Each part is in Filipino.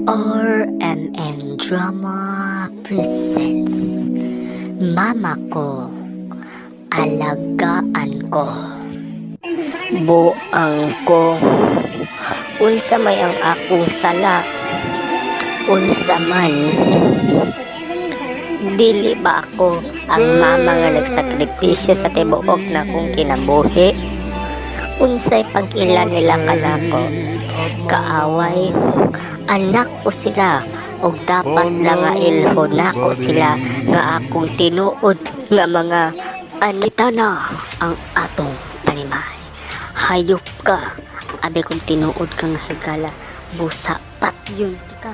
RMN Drama presents Mama Ko, Alagaan Ko. Buang ko, unsa may ang akong sala, unsa man. Dili ba ako ang mama nga nagsakripisyo sa tibuok na kong kinabuhi? Unsay pag-ilan nila kanako? Kaaway, anak ko sila, og dapat lang nga ilhon nako sila nga akong tinuod nga mga anita na ang atong panimay. Hayop ka, abi kong tinuod kang higala, busa pat yun ka.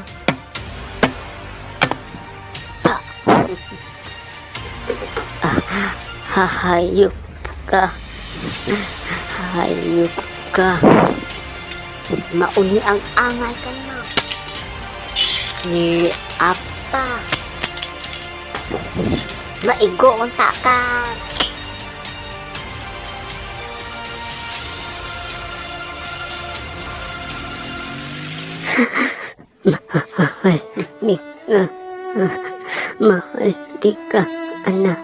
Hayop ka, hayop ka. Mauni ang angay ka na. Ni apa. Maigo ang taka. Mahal ni ka. Mahal di ka, anak.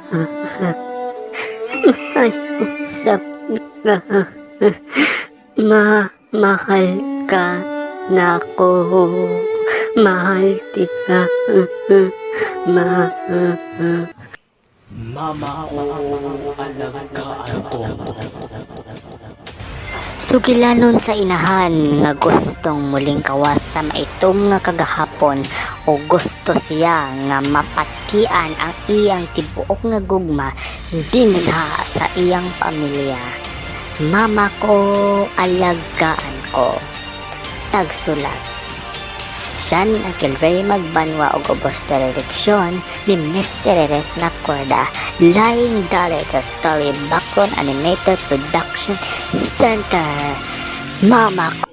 Mahal usap ka. Mahal ka na ko. Mahal di ka. Mama ko, alagaan ko. Sugilanon sa inahan nga gustong muling kawas sa maitom nga kagahapon o gusto siya nga mapatian ang iyang tibuok nga gugma dinha sa iyang pamilya. Mama ko, alagaan ko. Tagsulat. Siyan Akilray Magbanwa o Gobos Direksyon ni Mr. Retna Corda. Lying Dalit sa Story Background Animator Production Center. Mama ko.